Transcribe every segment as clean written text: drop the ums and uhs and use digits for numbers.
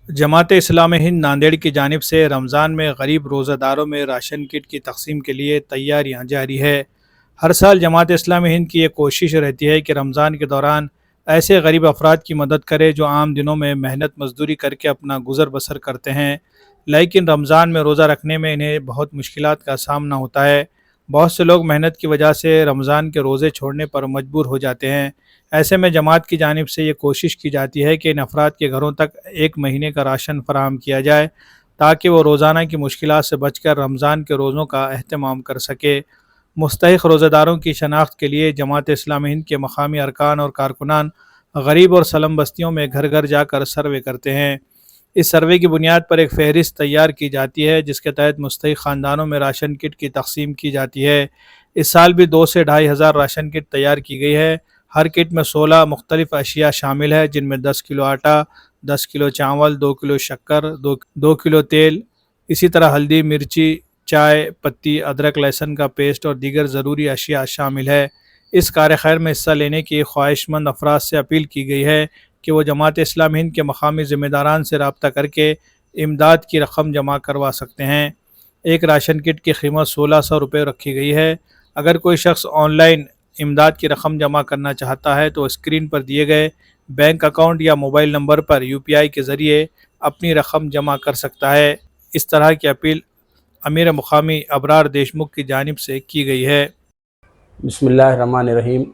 जमात इस्लामी हिंद नांदेड़ की जानिब से रमज़ान में गरीब रोज़ादारों में राशन किट की तकसीम के लिए तैयारियां जारी है। हर साल जमात इस्लामी हिंद की ये कोशिश रहती है कि रमज़ान के दौरान ऐसे गरीब अफराद की मदद करे जो आम दिनों में मेहनत मजदूरी करके अपना गुज़र बसर करते हैं, लेकिन रमज़ान में रोज़ा रखने में इन्हें बहुत मुश्किलात का सामना होता है। बहुत से लोग मेहनत की वजह से रमज़ान के रोज़े छोड़ने पर मजबूर हो जाते हैं। ऐसे में जमात की जानिब से ये कोशिश की जाती है कि इन अफराद के घरों तक एक महीने का राशन फराहम किया जाए, ताकि वो रोज़ाना की मुश्किलात से बचकर रमज़ान के रोज़ों का अहतमाम कर सके। मुस्तहिक़ रोज़ेदारों की शनाख्त के लिए जमात इस्लामी हिंद के मकामी अरकान और कारकुनान गरीब और सलम बस्तियों में घर घर जाकर सर्वे करते हैं। इस सर्वे की बुनियाद पर एक फ़हरिस्त तैयार की जाती है, जिसके तहत मुस्तहिक़ ख़ानदानों में राशन किट की तकसीम की जाती है। इस साल भी 2 से 2,500 राशन किट तैयार की गई है। हर किट में 16 मुख्तलिफ़ अशिया शामिल है, जिनमें 10 किलो आटा, 10 किलो चावल, 2 किलो शक्कर, 2 किलो तेल, इसी तरह हल्दी, मिर्ची, चाय पत्ती, अदरक, लहसुन का पेस्ट और दीगर ज़रूरी अशिया शामिल है। इस कार्य खैर में हिस्सा लेने की ख्वाहिशमंद अफराद से अपील की गई है कि वो जमात इस्लामी हिंद के मकामी ज़िम्मेदारान से रब्ता करके इमदाद की रकम जमा करवा सकते हैं। एक राशन किट की कीमत 1600 रुपये रखी गई है। अगर कोई शख्स ऑनलाइन इमदाद की रकम जमा करना चाहता है तो स्क्रीन पर दिए गए बैंक अकाउंट या मोबाइल नंबर पर UPI के ज़रिए अपनी रकम जमा कर सकता है। इस तरह की अपील अमीर मुकामी अबरार देशमुख की जानिब से की गई है। बिस्मिल्लाहिर्रहमानिर्रहीम।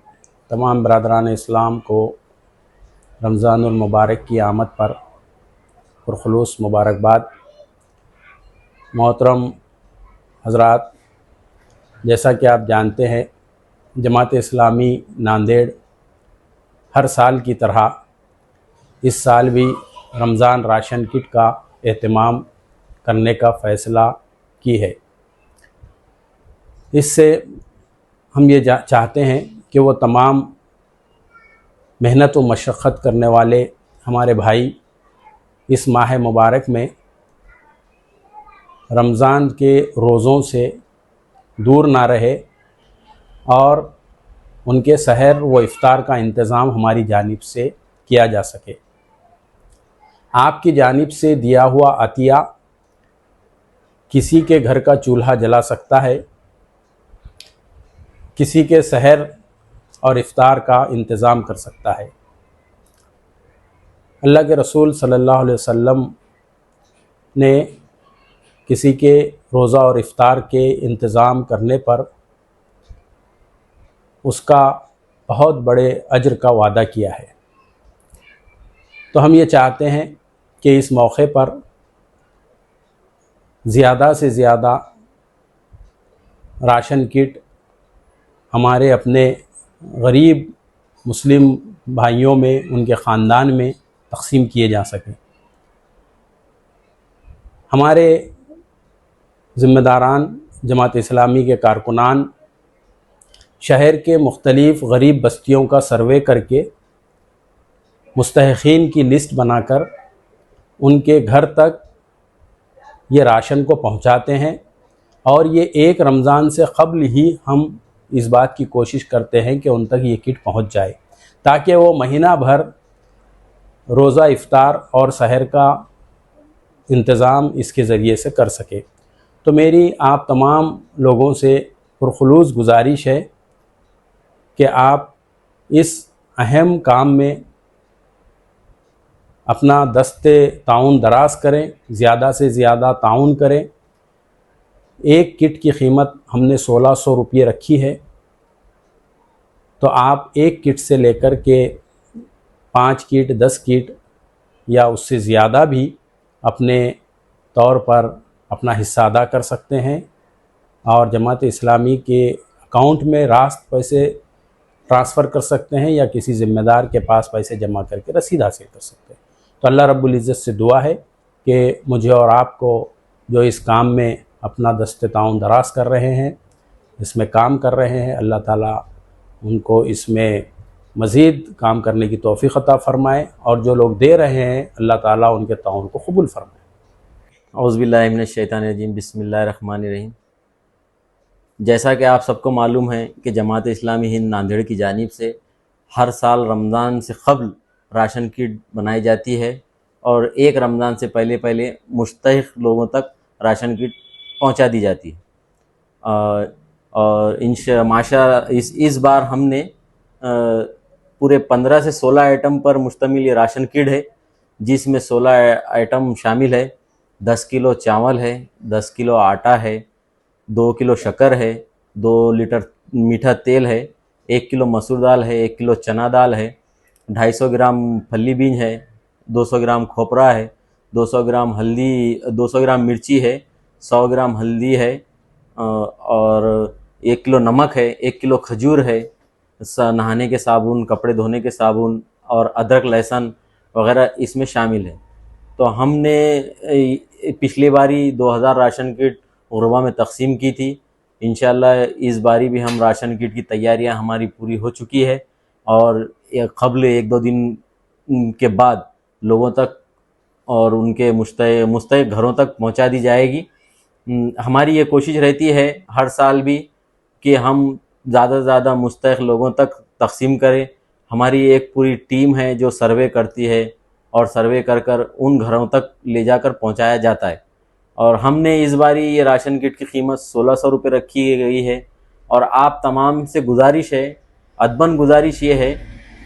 तमाम बरदरान इस्लाम को रमज़ानुल मुबारक की आमद पर पुरखुलूस मुबारकबाद। मोहतरम हज़रात, जैसा कि आप जानते हैं, जमात इस्लामी नांदेड़ हर साल की तरह इस साल भी रमज़ान राशन किट का एहतमाम करने का फ़ैसला की है। इससे हम ये चाहते हैं कि वो तमाम मेहनत व मशक्क़त करने वाले हमारे भाई इस माह मुबारक में रमज़ान के रोज़ों से दूर ना रहे और उनके सहर व इफ़्तार का इंतज़ाम हमारी जानिब से किया जा सके। आपकी जानिब से दिया हुआ अतिया किसी के घर का चूल्हा जला सकता है, किसी के सहर और इफ़्तार का इंतज़ाम कर सकता है। अल्लाह के रसूल सल्लल्लाहु अलैहि वसल्लम ने किसी के रोज़ा और इफ़्तार के इंतज़ाम करने पर उसका बहुत बड़े अज्र का वादा किया है। तो हम ये चाहते हैं कि इस मौके पर ज़्यादा से ज़्यादा राशन किट हमारे अपने गरीब मुस्लिम भाइयों में, उनके ख़ानदान में तक़सीम किए जा सकें। हमारे ज़िम्मेदारान, जमात इस्लामी के कारकुनान शहर के मुख्तलिफ़ गरीब बस्तियों का सर्वे करके मुस्तहिक़ीन की लिस्ट बनाकर उनके घर तक ये राशन को पहुंचाते हैं। और ये एक रमज़ान से क़ब्ल ही हम इस बात की कोशिश करते हैं कि उन तक ये किट पहुंच जाए, ताकि वो महीना भर रोज़ा, इफ़्तार और सहर का इंतज़ाम इसके ज़रिए से कर सके। तो मेरी आप तमाम लोगों से पुरखुलूस गुजारिश है कि आप इस अहम काम में अपना दस्ते ताउन दराज करें, ज़्यादा से ज़्यादा ताउन करें। एक किट की कीमत हमने 1600 रुपये रखी है, तो आप एक किट से लेकर के 5 किट, 10 किट या उससे ज़्यादा भी अपने तौर पर अपना हिस्सा अदा कर सकते हैं और जमात इस्लामी के अकाउंट में रास्त पैसे ट्रांसफ़र कर सकते हैं या किसी ज़िम्मेदार के पास पैसे जमा करके रसीद हासिल कर सकते हैं। तो अल्लाह रब्बुल इज़्ज़त से दुआ है कि मुझे और आपको जो इस काम में अपना दस्ते ताउन दराज कर रहे हैं, इसमें काम कर रहे हैं, अल्लाह ताला उनको इसमें मज़ीद काम करने की तौफ़ीक़ अता फ़रमाए और जो लोग दे रहे हैं अल्लाह ताला उनके ताउन को कबूल फ़रमाए। औज़ु बिल्लाहि मिनश शैतानिर रजीम, बिस्मिल्लाहिर रहमानिर रहीम। जैसा कि आप सबको मालूम है कि जमात इस्लामी हिंद नांदेड़ की जानिब से हर साल रमज़ान से क़ब्ल राशन किट बनाई जाती है और एक रमज़ान से पहले पहले मुस्तहिक लोगों तक राशन किट पहुंचा दी जाती है। और माशा इस बार हमने पूरे 15 से 16 आइटम पर मुश्तमिल ये राशन किट है, जिसमें 16 आइटम शामिल है। 10 किलो चावल है, 10 किलो आटा है, 2 किलो शक्कर है, 2 लीटर मीठा तेल है, 1 किलो मसूर दाल है, 1 किलो चना दाल है, 250 ग्राम फली बीज है, 200 ग्राम खोपरा है, 200 ग्राम हल्दी, 200 ग्राम मिर्ची है, 100 ग्राम हल्दी है, और 1 किलो नमक है, 1 किलो खजूर है, नहाने के साबुन, कपड़े धोने के साबुन और अदरक लहसुन वगैरह इसमें शामिल है। तो हमने पिछली बारी 2000 राशन किट गुरबा में तकसीम की थी। इंशाल्लाह इस बारी भी हम राशन किट की तैयारियां हमारी पूरी हो चुकी है और क़ब्ल 1-2 दिन के बाद लोगों तक और उनके मुस्तहिक घरों तक पहुंचा दी जाएगी। हमारी ये कोशिश रहती है हर साल भी कि हम ज़्यादा से ज़्यादा मुस्तहिक लोगों तक तकसीम करें। हमारी एक पूरी टीम है जो सर्वे करती है और सर्वे कर कर उन घरों तक ले जाकर पहुंचाया जाता है। और हमने इस बारी ये राशन किट की कीमत 1600 रुपये रखी गई है। और आप तमाम से गुजारिश है, अदबन गुजारिश ये है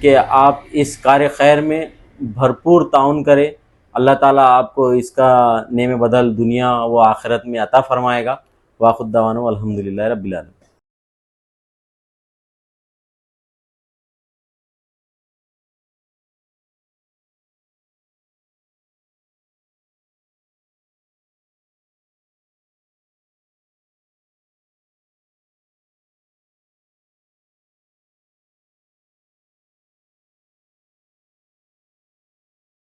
कि आप इस कार्य खैर में भरपूर ताउन करें। अल्लाह ताला आपको इसका नेम बदल दुनिया व आखिरत में अता फ़रमाएगा। वाखुद दावाना अल्हम्दुलिल्लाह रब्बिल आलमीन।